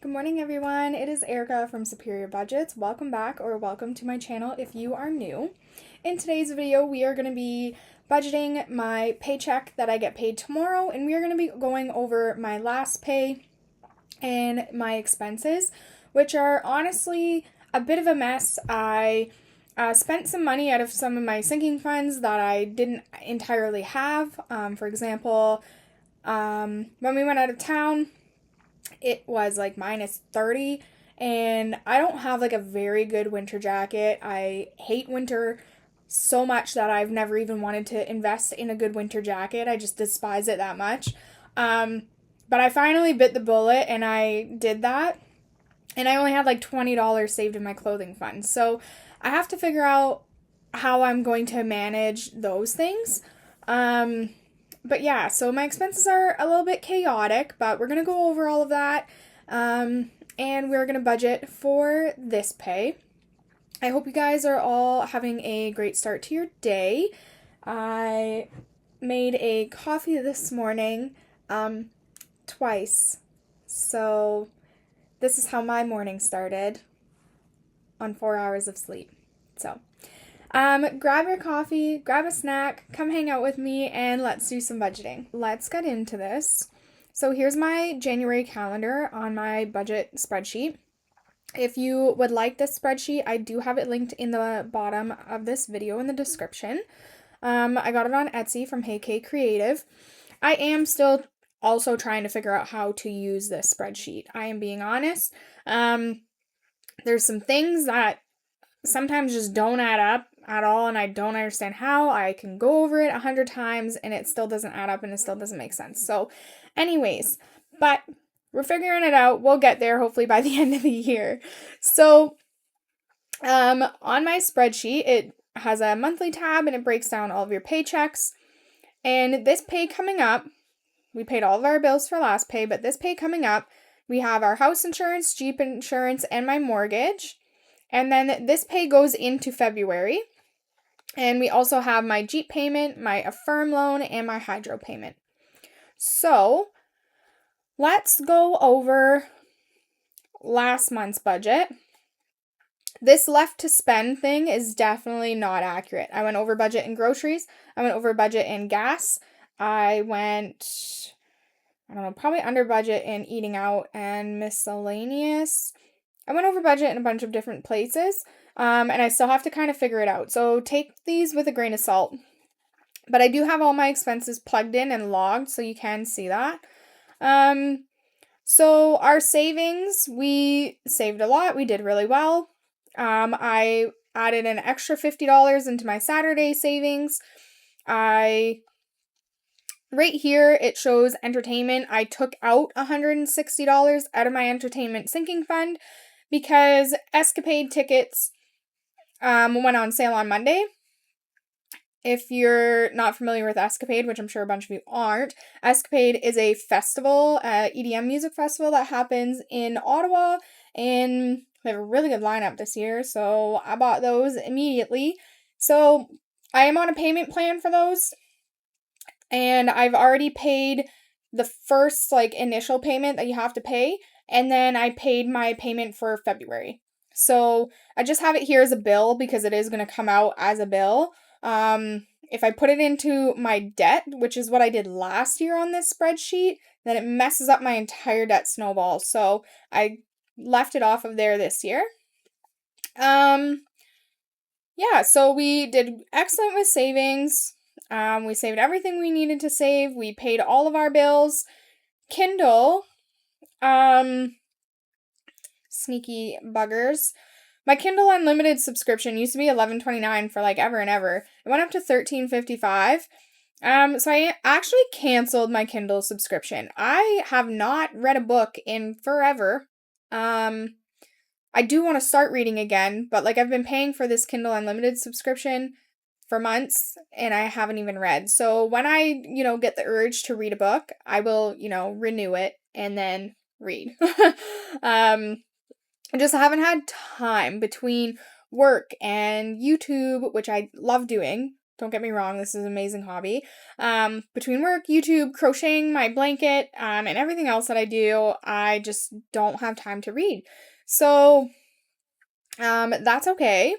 Good morning, everyone. It is Erica from Superior Budgets. Welcome back or welcome to my channel if you are new. In today's video, we are going to be budgeting my paycheck that I get paid tomorrow, and we are going to be going over my last pay and my expenses, which are honestly a bit of a mess. I spent some money out of some of my sinking funds that I didn't entirely have. For example, when we went out of town, it was like minus 30, and I don't have like a very good winter jacket. I hate winter so much that I've never even wanted to invest in a good winter jacket. I just despise it that much. But I finally bit the bullet and I did that. And I only had like $20 saved in my clothing fund. So I have to figure out how I'm going to manage those things. But yeah, so my expenses are a little bit chaotic, but we're going to go over all of that. And we're going to budget for this pay. I hope you guys are all having a great start to your day. I made a coffee this morning twice. So this is how my morning started on 4 hours of sleep. So grab your coffee, grab a snack, come hang out with me, and let's do some budgeting. Let's get into this. So here's my January calendar on my budget spreadsheet. If you would like this spreadsheet, I do have it linked in the bottom of this video in the description. I got it on Etsy from Hey K Creative. I am still also trying to figure out how to use this spreadsheet. I am being honest. There's some things that sometimes just don't add up at all, and I don't understand how. I can go over it 100 times and it still doesn't add up and it still doesn't make sense. So anyways, but we're figuring it out. We'll get there hopefully by the end of the year. So on my spreadsheet, it has a monthly tab and it breaks down all of your paychecks. And this pay coming up, we paid all of our bills for last pay, but this pay coming up, we have our house insurance, Jeep insurance, and my mortgage. And then this pay goes into February. And we also have my Jeep payment, my Affirm loan, and my hydro payment. So let's go over last month's budget. This left to spend thing is definitely not accurate. I went over budget in groceries. I went over budget in gas. I went, probably under budget in eating out and miscellaneous. I went over budget in a bunch of different places, and I still have to kind of figure it out. So take these with a grain of salt. But I do have all my expenses plugged in and logged, so you can see that. So our savings, we saved a lot. We did really well. I added an extra $50 into my Saturday savings. Right here, it shows entertainment. I took out $160 out of my entertainment sinking fund because Escapade tickets went on sale on Monday. If you're not familiar with Escapade, which I'm sure a bunch of you aren't, Escapade is a festival, EDM music festival that happens in Ottawa, and they have a really good lineup this year, so I bought those immediately. So I am on a payment plan for those, and I've already paid the first initial payment that you have to pay, and then I paid my payment for February. So I just have it here as a bill because it is going to come out as a bill. If I put it into my debt, which is what I did last year on this spreadsheet, then it messes up my entire debt snowball. So I left it off of there this year. Yeah, so we did excellent with savings. We saved everything we needed to save. We paid all of our bills. Kindle, sneaky buggers. My Kindle Unlimited subscription used to be $11.29 for ever and ever. It went up to $13.55. So I actually canceled my Kindle subscription. I have not read a book in forever. I do want to start reading again, but I've been paying for this Kindle Unlimited subscription for months and I haven't even read. So when I, get the urge to read a book, I will, renew it and then read. I just haven't had time between work and YouTube, which I love doing, Don't get me wrong, this is an amazing hobby. Between work, YouTube, crocheting, my blanket, and everything else that I do, I just don't have time to read. So, that's okay.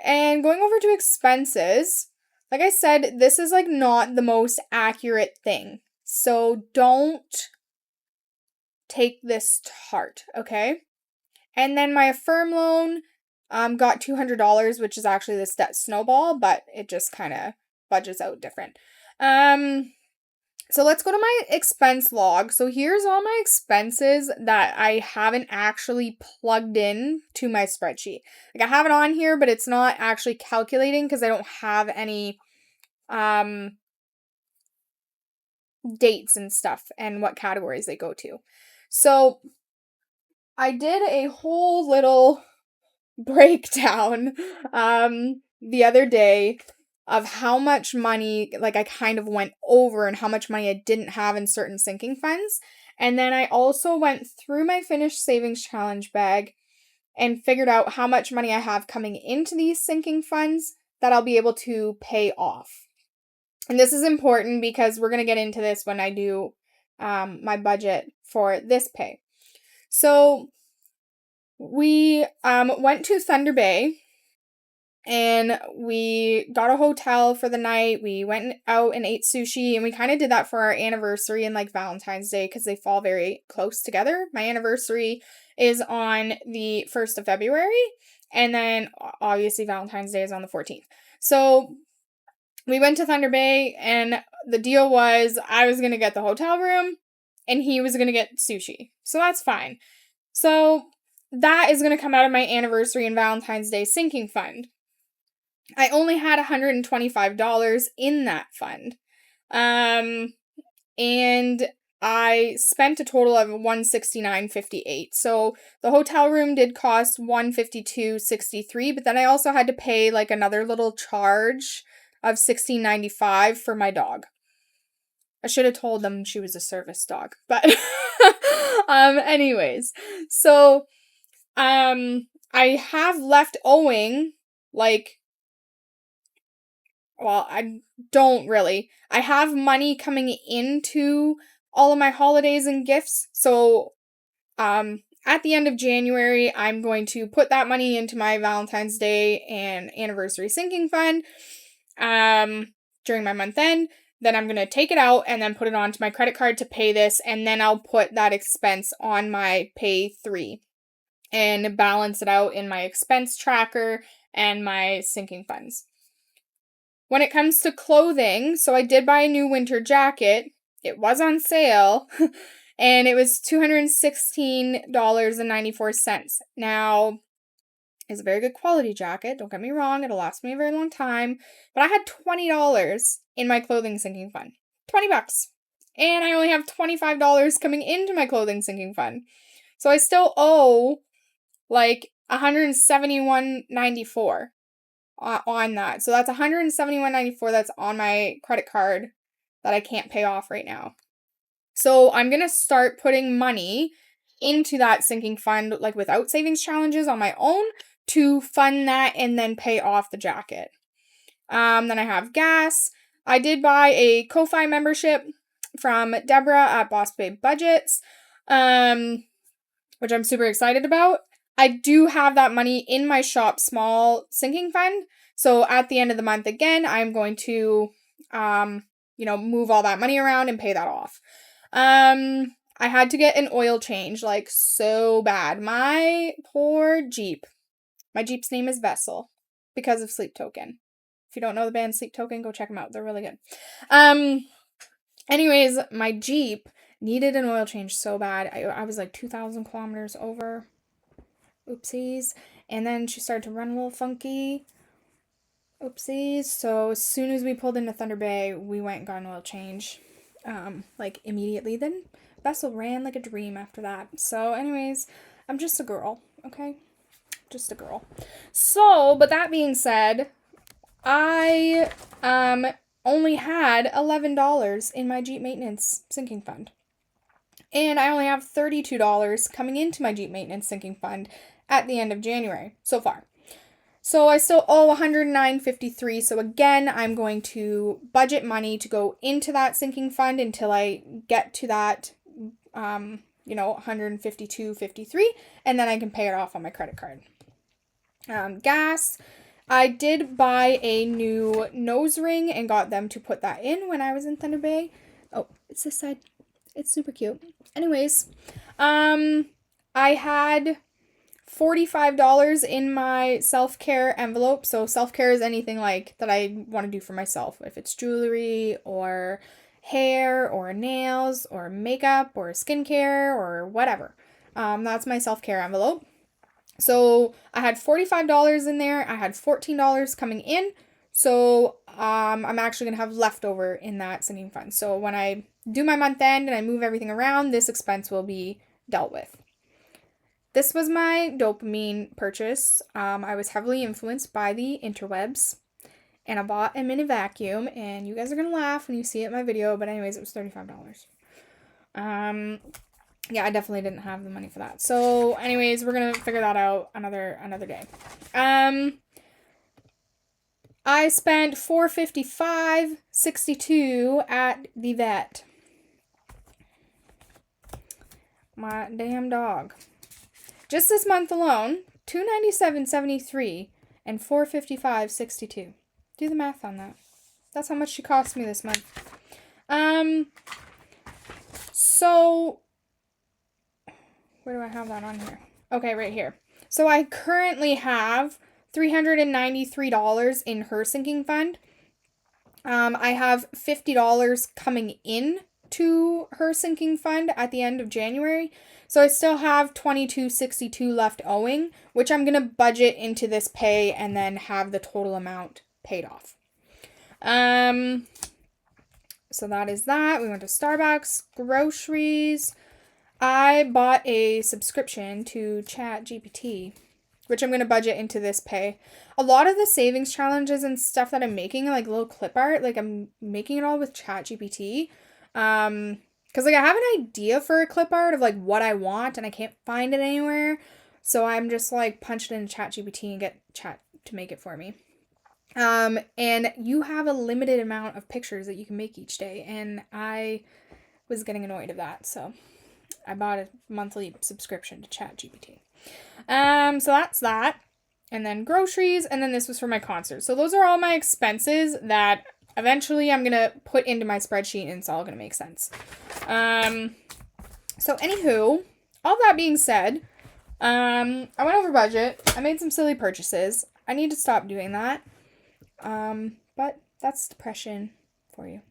And going over to expenses, like I said, this is like not the most accurate thing. So don't take this to heart, okay? And then my Affirm loan got $200, which is actually this debt snowball, but it just kind of budgets out different. So let's go to my expense log. So here's all my expenses that I haven't actually plugged in to my spreadsheet. Like I have it on here, but it's not actually calculating because I don't have any dates and stuff and what categories they go to. So I did a whole little breakdown the other day of how much money like I kind of went over and how much money I didn't have in certain sinking funds. And then I also went through my finished savings challenge bag and figured out how much money I have coming into these sinking funds that I'll be able to pay off. And this is important because we're going to get into this when I do my budget for this pay. So we went to Thunder Bay and we got a hotel for the night. We went out and ate sushi, and we kind of did that for our anniversary and like Valentine's Day because they fall very close together. My anniversary is on the 1st of February, and then obviously Valentine's Day is on the 14th. So we went to Thunder Bay, and the deal was I was going to get the hotel room and he was going to get sushi. So that's fine. So that is going to come out of my anniversary and Valentine's Day sinking fund. I only had $125 in that fund. And I spent a total of $169.58. So the hotel room did cost $152.63, but then I also had to pay like another little charge of $16.95 for my dog. I should have told them she was a service dog, but anyways. So I have left owing like, well, I don't really. I have money coming into all of my holidays and gifts. So at the end of January, I'm going to put that money into my Valentine's Day and anniversary sinking fund during my month end. Then I'm going to take it out and then put it onto my credit card to pay this. And then I'll put that expense on my pay 3 and balance it out in my expense tracker and my sinking funds. When it comes to clothing, so I did buy a new winter jacket. It was on sale and it was $216.94. Now, it's a very good quality jacket. Don't get me wrong. It'll last me a very long time. But I had $20 in my clothing sinking fund. $20. And I only have $25 coming into my clothing sinking fund. So I still owe like $171.94 on that. So that's $171.94 that's on my credit card that I can't pay off right now. So I'm going to start putting money into that sinking fund like without savings challenges on my own to fund that and then pay off the jacket. Then I have gas. I did buy a Ko-Fi membership from Deborah at Boss Babe Budgets, which I'm super excited about. I do have that money in my shop small sinking fund. So at the end of the month, again, I'm going to, move all that money around and pay that off. I had to get an oil change, like so bad. My poor Jeep. My Jeep's name is Vessel because of Sleep Token. If you don't know the band Sleep Token, go check them out. They're really good. Anyways, my Jeep needed an oil change so bad. I was like 2,000 kilometers over. Oopsies. And then she started to run a little funky. Oopsies. So as soon as we pulled into Thunder Bay, we went and got an oil change. Like immediately. Then Vessel ran like a dream after that. So anyways, I'm just a girl, okay? Just a girl. So, but that being said, I only had $11 in my Jeep maintenance sinking fund. And I only have $32 coming into my Jeep maintenance sinking fund at the end of January so far. So I still owe $109.53. So again, I'm going to budget money to go into that sinking fund until I get to that, $152.53, and then I can pay it off on my credit card. Gas. I did buy a new nose ring and got them to put that in when I was in Thunder Bay. Oh, it's this side. It's super cute. Anyways, I had $45 in my self-care envelope. So self-care is anything like that I want to do for myself. If it's jewelry or hair or nails or makeup or skincare or whatever. That's my self-care envelope. So I had $45 in there. I had $14 coming in. So I'm actually going to have leftover in that sinking fund. So when I do my month end and I move everything around, this expense will be dealt with. This was my dopamine purchase. I was heavily influenced by the interwebs. And I bought a mini vacuum. And you guys are going to laugh when you see it in my video. But anyways, it was $35. Yeah, I definitely didn't have the money for that. So anyways, we're going to figure that out another day. I spent $455.62 at the vet. My damn dog. Just this month alone, $297.73 and $455.62. Do the math on that. That's how much she cost me this month. So where do I have that on here? Okay, right here. So I currently have $393 in her sinking fund. I have $50 coming in to her sinking fund at the end of January. So I still have $22.62 left owing, which I'm going to budget into this pay and then have the total amount paid off. So that is that. We went to Starbucks, groceries. I bought a subscription to ChatGPT, which I'm going to budget into this pay. A lot of the savings challenges and stuff that I'm making, like little clip art, like I'm making it all with ChatGPT. Because like I have an idea for a clip art of like what I want and I can't find it anywhere. So I'm just like punch it into ChatGPT and get Chat to make it for me. And you have a limited amount of pictures that you can make each day. And I was getting annoyed of that. So I bought a monthly subscription to ChatGPT. So that's that. And then groceries. And then this was for my concert. So those are all my expenses that eventually I'm going to put into my spreadsheet and it's all going to make sense. So anywho, all that being said, I went over budget. I made some silly purchases. I need to stop doing that. But that's depression for you.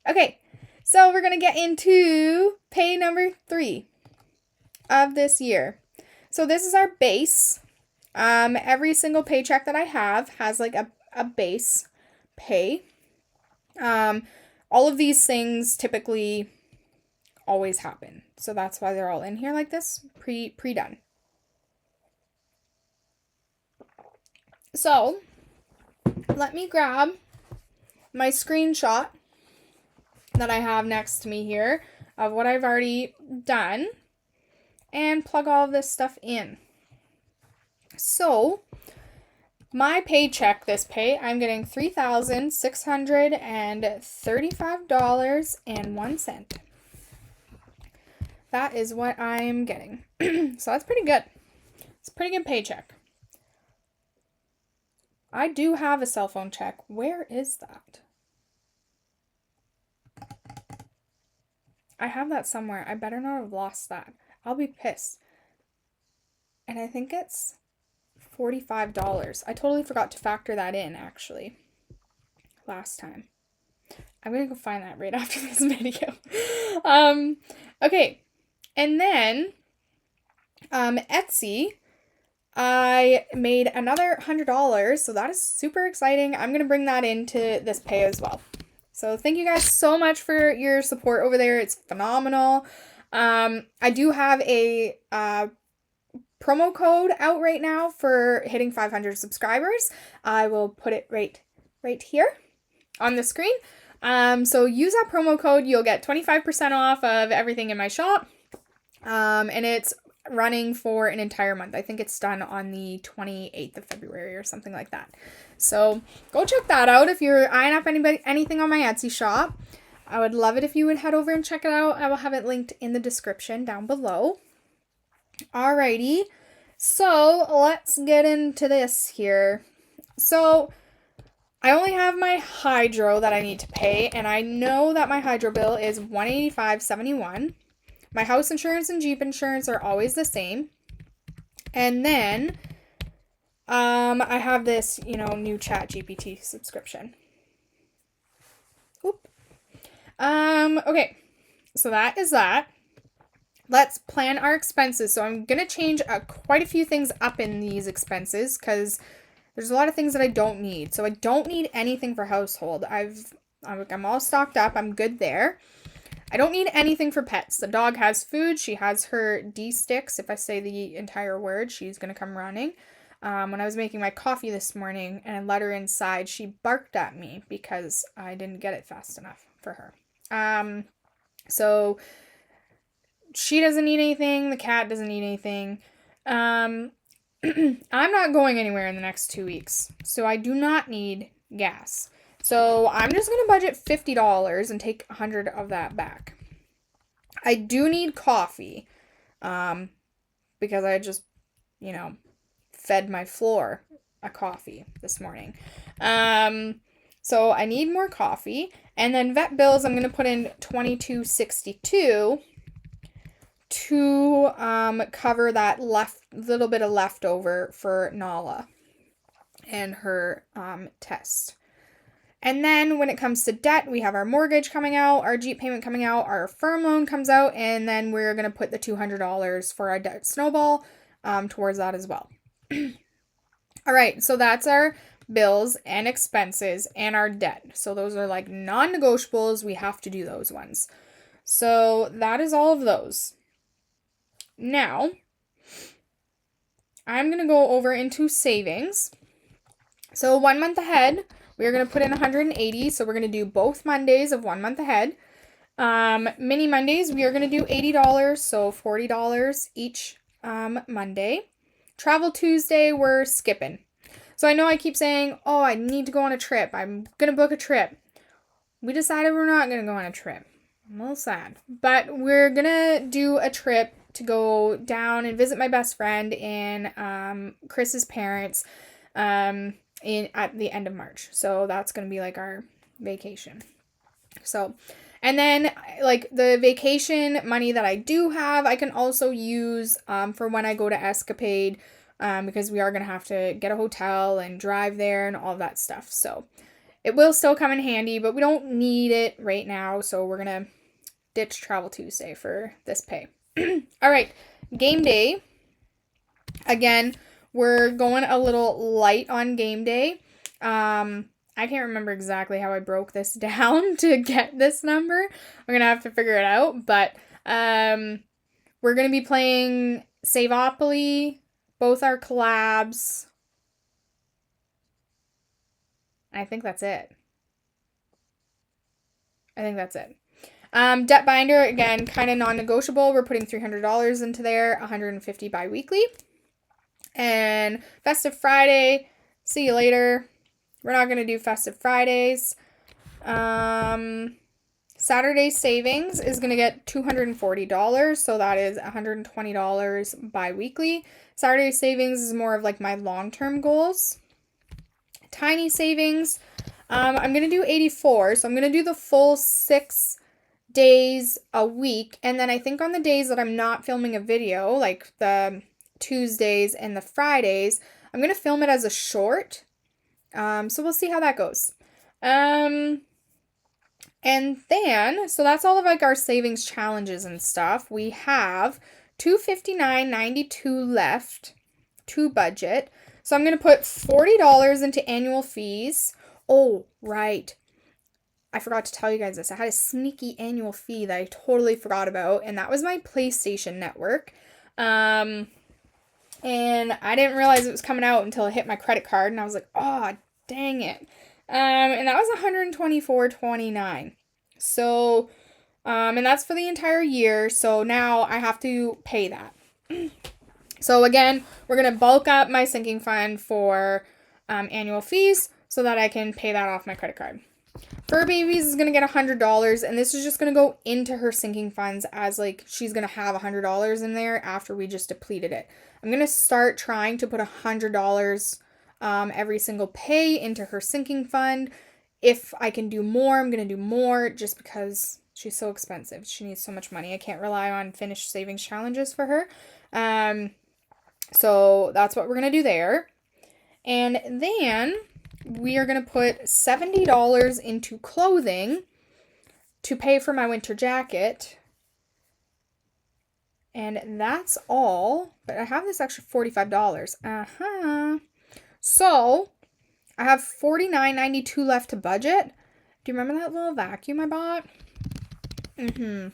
Okay. So we're going to get into pay number 3 of this year. So this is our base. Every single paycheck that I have has like a base pay. All of these things typically always happen. So that's why they're all in here like this, pre-done. So let me grab my screenshot that I have next to me here of what I've already done and plug all of this stuff in. So my paycheck, this pay, I'm getting $3,635.01. That is what I'm getting. So that's pretty good. It's a pretty good paycheck. I do have a cell phone check. Where is that? I have that somewhere. I better not have lost that. I'll be pissed. And I think it's $45. I totally forgot to factor that in, actually, last time. I'm going to go find that right after this video. Okay. And then, Etsy, I made another $100. So that is super exciting. I'm going to bring that into this pay as well. So thank you guys so much for your support over there. It's phenomenal. I do have a promo code out right now for hitting 500 subscribers. I will put it right here on the screen. So use that promo code. You'll get 25% off of everything in my shop. And it's running for an entire month. I think it's done on the 28th of February or something like that. So go check that out if you're eyeing up anything on my Etsy shop. I would love it if you would head over and check it out. I will have it linked in the description down below. Alrighty, so let's get into this here. So I only have my hydro that I need to pay, and I know that my hydro bill is $185.71. My house insurance and Jeep insurance are always the same. And then I have this, new ChatGPT subscription. Oop. Okay, so that is that. Let's plan our expenses. So I'm going to change quite a few things up in these expenses because there's a lot of things that I don't need. So I don't need anything for household. I'm all stocked up. I'm good there. I don't need anything for pets. The dog has food. She has her D-sticks. If I say the entire word, she's going to come running. When I was making my coffee this morning and I let her inside, she barked at me because I didn't get it fast enough for her. So she doesn't need anything. The cat doesn't need anything. I'm not going anywhere in the next 2 weeks, so I do not need gas. So I'm just going to budget $50 and take $100 of that back. I do need coffee because I just, fed my floor a coffee this morning. So I need more coffee. And then vet bills, I'm going to put in $22.62 to cover that little bit of leftover for Nala and her test. And then when it comes to debt, we have our mortgage coming out, our Jeep payment coming out, our firm loan comes out, and then we're going to put the $200 for our debt snowball towards that as well. All right, so that's our bills and expenses and our debt. So those are like non-negotiables. We have to do those ones. So that is all of those. Now, I'm going to go over into savings. So 1 month ahead, we're going to put in 180. So we're going to do both Mondays of 1 month ahead. Mini Mondays, we are going to do $80. So $40 each Monday. Travel Tuesday, we're skipping. So I know I keep saying, oh, I need to go on a trip. I'm going to book a trip. We decided we're not going to go on a trip. I'm a little sad. But we're going to do a trip to go down and visit my best friend and Chris's parents at the end of March. So that's going to be like our vacation. So, and then like the vacation money that I do have, I can also use for when I go to Escapade because we are going to have to get a hotel and drive there and all that stuff. So it will still come in handy, but we don't need it right now. So we're going to ditch Travel Tuesday for this pay. All right, game day. Again, we're going a little light on game day. I can't remember exactly how I broke this down to get this number. I'm going to have to figure it out, but we're going to be playing Saveopoly, both our collabs. I think that's it. Debt binder, again, kind of non-negotiable. We're putting $300 into there, $150 bi-weekly. And Festive Friday, see you later. We're not going to do Festive Fridays. Saturday savings is going to get $240, so that is $120 bi-weekly. Saturday savings is more of like my long-term goals. Tiny savings, I'm going to do 84, so I'm going to do the full 6 days a week, and then I think on the days that I'm not filming a video, like the Tuesdays and the Fridays, I'm going to film it as a short. So we'll see how that goes. And then, so that's all of like our savings challenges and stuff. We have $259.92 left to budget. So I'm going to put $40 into annual fees. Oh, right. I forgot to tell you guys this. I had a sneaky annual fee that I totally forgot about, and that was my PlayStation network. And I didn't realize it was coming out until I hit my credit card, and I was like, oh, dang it. And that was $124.29. So, and that's for the entire year, so now I have to pay that. So again, we're going to bulk up my sinking fund for annual fees so that I can pay that off my credit card. Fur Babies is going to get $100, and this is just going to go into her sinking funds as like she's going to have $100 in there after we just depleted it. I'm going to start trying to put $100 every single pay into her sinking fund. If I can do more, I'm going to do more just because she's so expensive. She needs so much money. I can't rely on finished savings challenges for her. So that's what we're going to do there. And then we are going to put $70 into clothing to pay for my winter jacket. And that's all. But I have this extra $45. So I have $49.92 left to budget. Do you remember that little vacuum I bought? There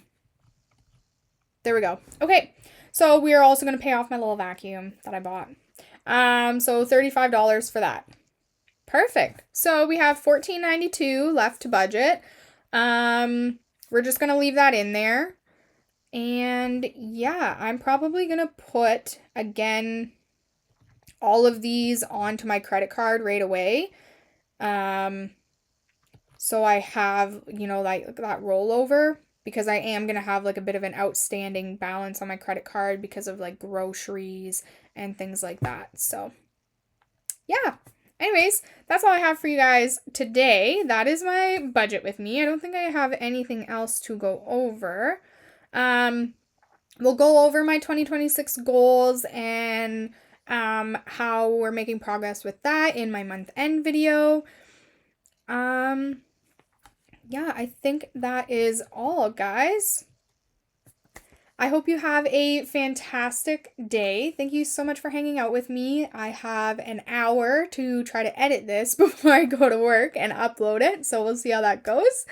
we go. Okay. So we are also going to pay off my little vacuum that I bought. So $35 for that. Perfect. So we have $14.92 left to budget. We're just going to leave that in there. And yeah, I'm probably going to put, again, all of these onto my credit card right away. So I have, like that rollover, because I am going to have like a bit of an outstanding balance on my credit card because of like groceries and things like that. So yeah. Anyways, that's all I have for you guys today. That is my budget with me. I don't think I have anything else to go over. We'll go over my 2026 goals and how we're making progress with that in my month end video. Yeah, I think that is all, guys. I hope you have a fantastic day. Thank you so much for hanging out with me. I have an hour to try to edit this before I go to work and upload it, so we'll see how that goes.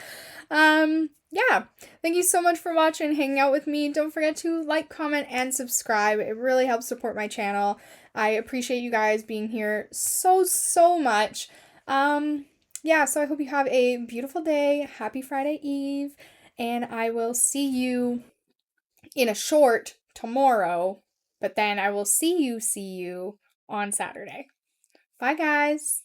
Yeah, thank you so much for watching and hanging out with me. Don't forget to like, comment, and subscribe. It really helps support my channel. I appreciate you guys being here so much. Yeah, so I hope you have a beautiful day. Happy Friday Eve, and I will see you in a short tomorrow, but then I will see you on Saturday. Bye, guys.